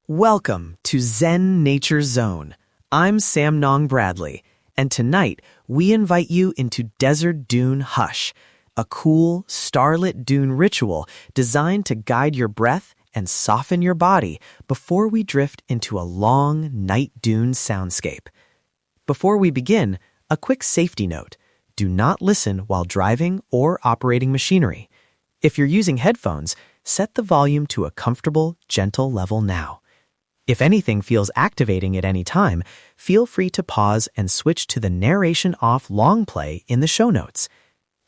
Welcome to Zen Nature Zone. I'm Samnang Bradley, and tonight we invite you into Desert Dune Hush, a cool, starlit dune ritual designed to guide your breath and soften your body before we drift into a long Night-Dune soundscape. Before we begin, a quick safety note. Do not listen while driving or operating machinery. If you're using headphones, set the volume to a comfortable, gentle level now. If anything feels activating at any time, feel free to pause and switch to the narration-off long play in the show notes.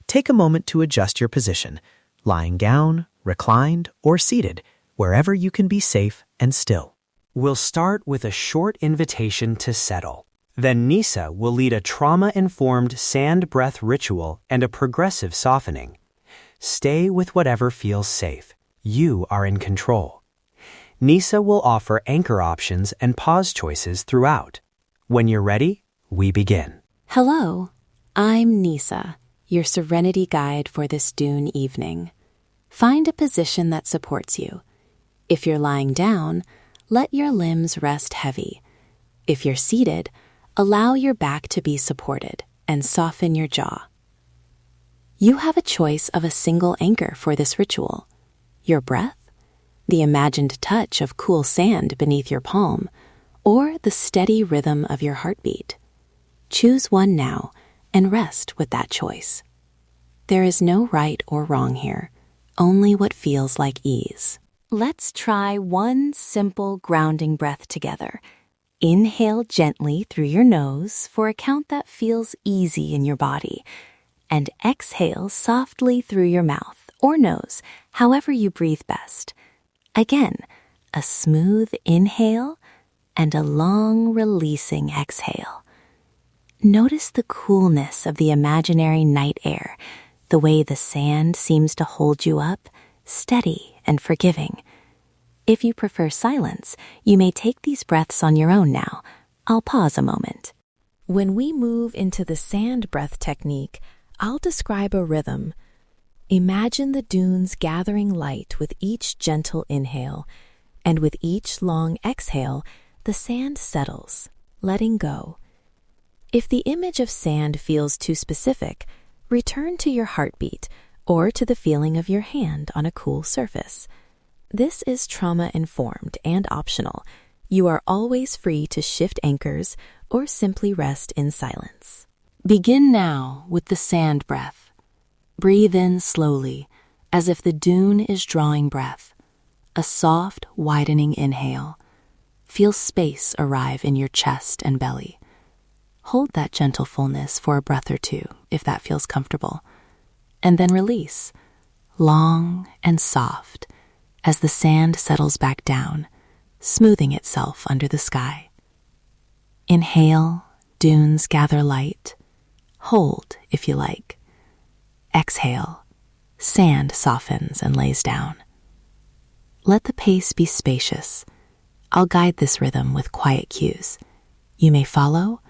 Take a moment to adjust your position, lying down, reclined, or seated, wherever you can be safe and still. We'll start with a short invitation to settle. Then Nisa will lead a trauma-informed sand breath ritual and a progressive softening. Stay with whatever feels safe. You are in control. Nisa will offer anchor options and pause choices throughout. When you're ready, we begin. Hello, I'm Nisa, your serenity guide for this dune evening. Find a position that supports you. If you're lying down, let your limbs rest heavy. If you're seated, allow your back to be supported and soften your jaw. You have a choice of a single anchor for this ritual: your breath, the imagined touch of cool sand beneath your palm, or the steady rhythm of your heartbeat. Choose one now and rest with that choice. There is no right or wrong here, only what feels like ease. Let's try one simple grounding breath together. Inhale gently through your nose for a count that feels easy in your body, and exhale softly through your mouth or nose, however you breathe best. Again, a smooth inhale and a long releasing exhale. Notice the coolness of the imaginary night air, the way the sand seems to hold you up, steady and forgiving. If you prefer silence, you may take these breaths on your own now. I'll pause a moment. When we move into the sand breath technique, I'll describe a rhythm. Imagine the dunes gathering light with each gentle inhale, and with each long exhale, the sand settles, letting go. If the image of sand feels too specific, return to your heartbeat or to the feeling of your hand on a cool surface. This is trauma-informed and optional. You are always free to shift anchors or simply rest in silence. Begin now with the sand breath. Breathe in slowly, as if the dune is drawing breath. A soft, widening inhale. Feel space arrive in your chest and belly. Hold that gentle fullness for a breath or two, if that feels comfortable. And then release, long and soft, as the sand settles back down, smoothing itself under the sky. Inhale, dunes gather light. Hold, if you like. Exhale, sand softens and lays down. Let the pace be spacious. I'll guide this rhythm with quiet cues. You may follow,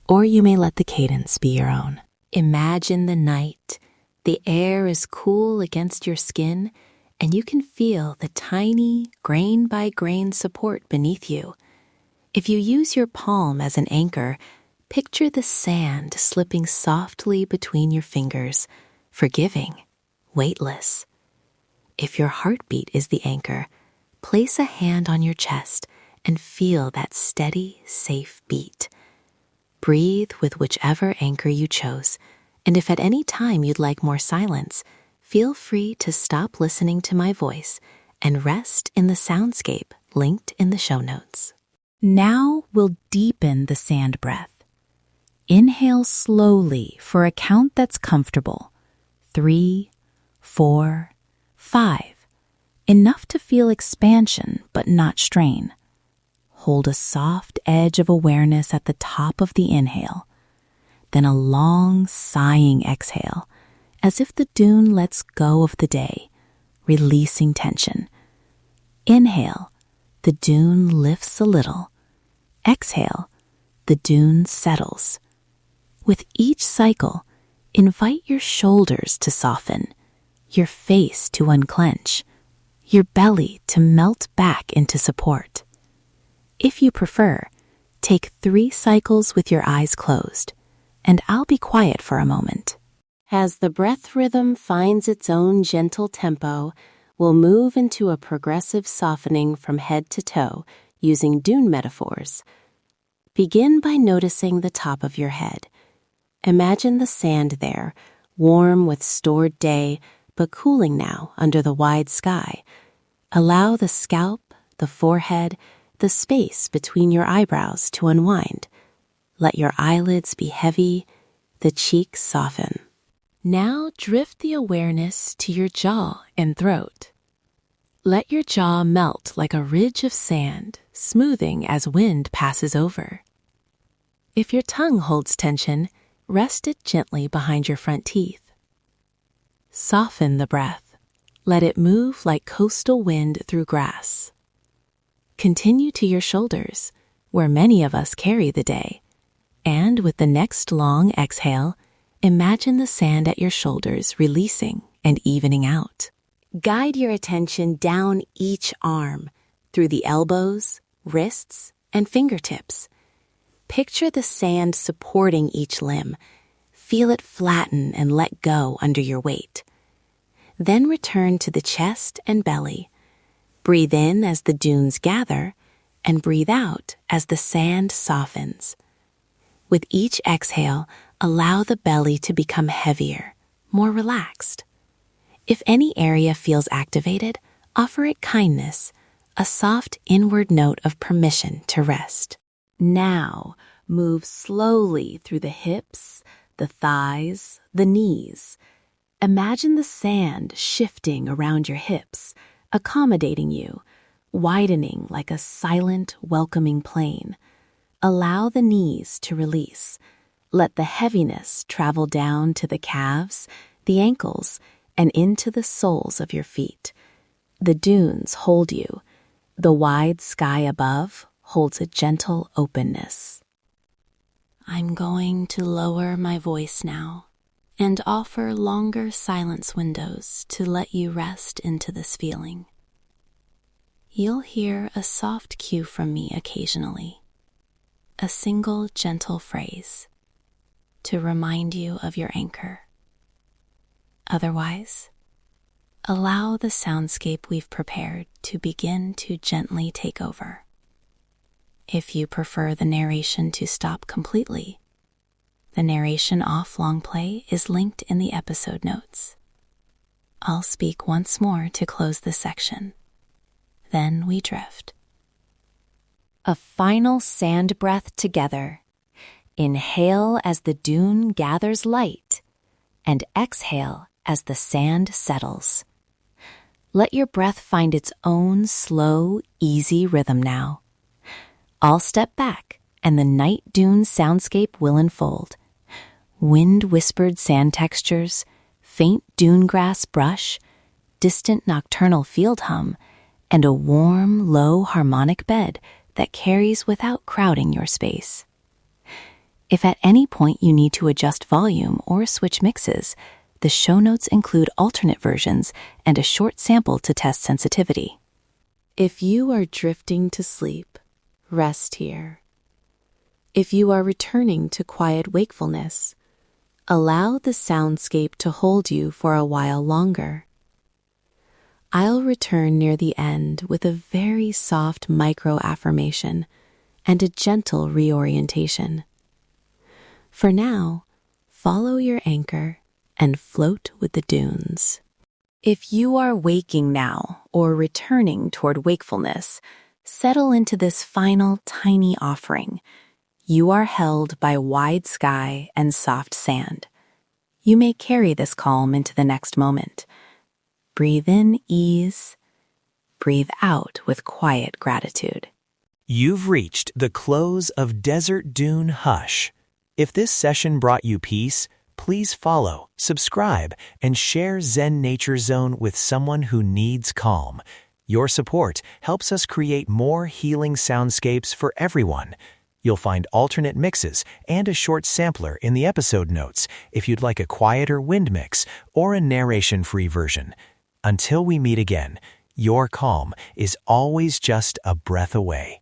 or you may let the cadence be your own. Imagine the night. The air is cool against your skin, and you can feel the tiny, grain-by-grain support beneath you. If you use your palm as an anchor, picture the sand slipping softly between your fingers, forgiving, weightless. If your heartbeat is the anchor, place a hand on your chest and feel that steady, safe beat. Breathe with whichever anchor you chose, and if at any time you'd like more silence, feel free to stop listening to my voice and rest in the soundscape linked in the show notes. Now we'll deepen the sand breath. Inhale slowly for a count that's comfortable. 3, 4, 5. Enough to feel expansion but not strain. Hold a soft edge of awareness at the top of the inhale. Then a long, sighing exhale, as if the dune lets go of the day, releasing tension. Inhale, the dune lifts a little. Exhale, the dune settles. With each cycle, invite your shoulders to soften, your face to unclench, your belly to melt back into support. If you prefer, take 3 cycles with your eyes closed, and I'll be quiet for a moment. As the breath rhythm finds its own gentle tempo, we'll move into a progressive softening from head to toe using dune metaphors. Begin by noticing the top of your head. Imagine the sand there, warm with stored day, but cooling now under the wide sky. Allow the scalp, the forehead, the space between your eyebrows to unwind. Let your eyelids be heavy, the cheeks soften. Now drift the awareness to your jaw and throat. Let your jaw melt like a ridge of sand, smoothing as wind passes over. If your tongue holds tension, rest it gently behind your front teeth. Soften the breath. Let it move like coastal wind through grass. Continue to your shoulders, where many of us carry the day. And with the next long exhale, imagine the sand at your shoulders releasing and evening out. Guide your attention down each arm, through the elbows, wrists, and fingertips. Picture the sand supporting each limb. Feel it flatten and let go under your weight. Then return to the chest and belly. Breathe in as the dunes gather, and breathe out as the sand softens. With each exhale, allow the belly to become heavier, more relaxed. If any area feels activated, offer it kindness, a soft inward note of permission to rest. Now, move slowly through the hips, the thighs, the knees. Imagine the sand shifting around your hips, accommodating you, widening like a silent, welcoming plain. Allow the knees to release. Let the heaviness travel down to the calves, the ankles, and into the soles of your feet. The dunes hold you. The wide sky above holds a gentle openness. I'm going to lower my voice now and offer longer silence windows to let you rest into this feeling. You'll hear a soft cue from me occasionally, a single gentle phrase to remind you of your anchor. Otherwise, allow the soundscape we've prepared to begin to gently take over. If you prefer the narration to stop completely, the narration-off long play is linked in the episode notes. I'll speak once more to close this section. Then we drift. A final sand breath together. Inhale as the dune gathers light, and exhale as the sand settles. Let your breath find its own slow, easy rhythm now. I'll step back, and the Night-Dune soundscape will unfold. Wind-whispered sand textures, faint dune-grass brush, distant nocturnal field hum, and a warm, low harmonic bed that carries without crowding your space. If at any point you need to adjust volume or switch mixes, the show notes include alternate versions and a short sample to test sensitivity. If you are drifting to sleep, rest here. If you are returning to quiet wakefulness, allow the soundscape to hold you for a while longer. I'll return near the end with a very soft micro-affirmation and a gentle reorientation. For now, follow your anchor and float with the dunes. If you are waking now or returning toward wakefulness, settle into this final tiny offering. You are held by wide sky and soft sand. You may carry this calm into the next moment. Breathe in ease. Breathe out with quiet gratitude. You've reached the close of Desert Dune Hush. If this session brought you peace, please follow, subscribe, and share Zen Nature Zone with someone who needs calm. Your support helps us create more healing soundscapes for everyone. You'll find alternate mixes and a short sampler in the episode notes if you'd like a quieter wind mix or a narration-free version. Until we meet again, your calm is always just a breath away.